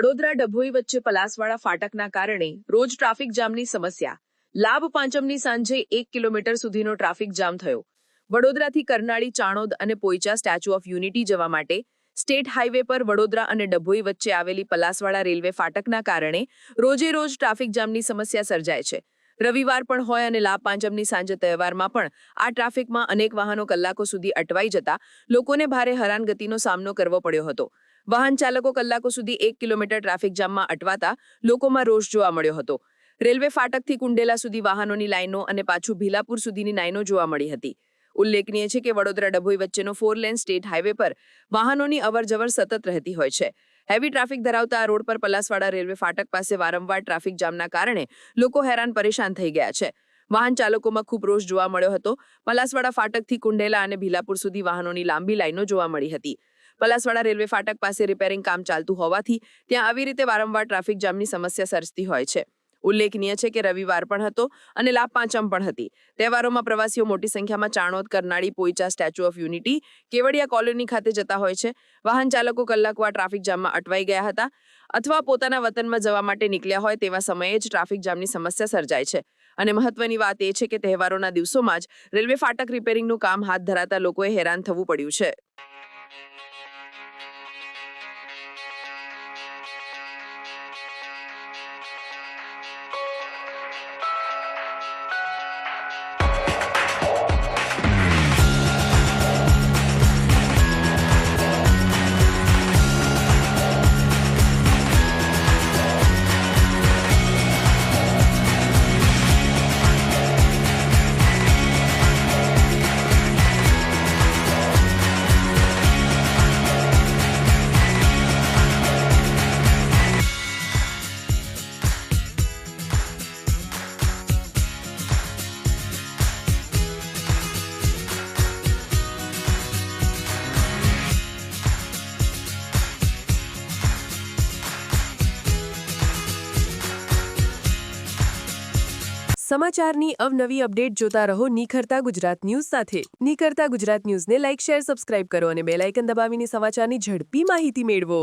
વડોદરા ડભોઈ વચ્ચે પલાસવાડા ફાટકના કારણે રોજ ટ્રાફિક જામની સમસ્યા. લાભ પાંચમની સાંજે 1 કિલોમીટર સુધીનો ટ્રાફિક જામ થયો. વડોદરાથી કરનાળી, ચાણોદ અને પોઈચા સ્ટેચ્યુ ઓફ યુનિટી જવા માટે સ્ટેટ હાઈવે પર વડોદરા અને ડભોઈ વચ્ચે આવેલી પલાસવાડા રેલવે ફાટકના કારણે રોજે રોજ ટ્રાફિક જામની સમસ્યા સર્જાય છે. રવિવાર પણ હોય અને લાભ પાંચમની સાંજે તહેવારમાં પણ આ ટ્રાફિકમાં અનેક વાહનો કલાકો સુધી અટવાઈ જતા લોકોને ભારે હેરાનગતિનો સામનો કરવો પડ્યો હતો. વાહન ચાલકો કલાકો સુધી 1 કિલોમીટર ટ્રાફિક જામમાં અટવાતા લોકોમાં રોષ જોવા મળ્યો હતો. રેલવે ફાટકથી કુંડેલા સુધી વાહનોની લાઈનો અને પાછું ભીલાપુર સુધીની લાઈનો જોવા મળી હતી. ઉલ્લેખનીય છે કે વડોદરા ડભોઈ વચ્ચેનો 4 લેન સ્ટેટ હાઈવે પર વાહનોની અવરજવર સતત રહેતી હોય છે. હેવી ટ્રાફિક ધરાવતા આ રોડ પર પલાસવાડા રેલવે ફાટક પાસે વારંવાર ટ્રાફિક જામના કારણે લોકો હેરાન પરેશાન થઈ ગયા છે. વાહન ચાલકોમાં ખૂબ રોષ જોવા મળ્યો હતો. પલાસવાડા ફાટકથી કુંડેલા અને ભીલાપુર સુધી વાહનોની લાંબી લાઈનો જોવા મળી હતી. પલાસવાડા રેલવે ફાટક પાસે રિપેરિંગ કામ ચાલતું હોવાથી ત્યાં આવી રીતે વારંવાર ટ્રાફિક જામની સમસ્યા સર્જતી હોય છે. ઉલ્લેખનીય છે કે રવિવાર પણ હતો અને લાભ પાંચમ પણ હતી. તહેવારોમાં પ્રવાસીઓ મોટી સંખ્યામાં Chanod, Karnali, Poicha, statue of unity, Kevadia colony ખાતે જતા હોય છે. વાહન ચાલકો કલાકો આ ટ્રાફિક જામમાં અટવાઈ ગયા હતા અથવા પોતાના વતનમાં જવા માટે નીકળ્યા હોય તેવા સમયે જ ટ્રાફિક જામની સમસ્યા સર્જાય છે. અને મહત્વની વાત એ છે કે તહેવારોના દિવસોમાં જ રેલવે ફાટક રિપેરિંગનું કામ હાથ ધરાતા લોકોએ હેરાન થવું પડ્યું છે. સમાચારની અવનવી અપડેટ જોતા રહો નિખરતા ગુજરાત ન્યૂઝ સાથે. નિખરતા ગુજરાત ન્યૂઝને લાઇક, શેર, સબસ્ક્રાઇબ કરો અને બેલ આઇકન દબાવીને સમાચારની ઝડપી માહિતી મેળવો.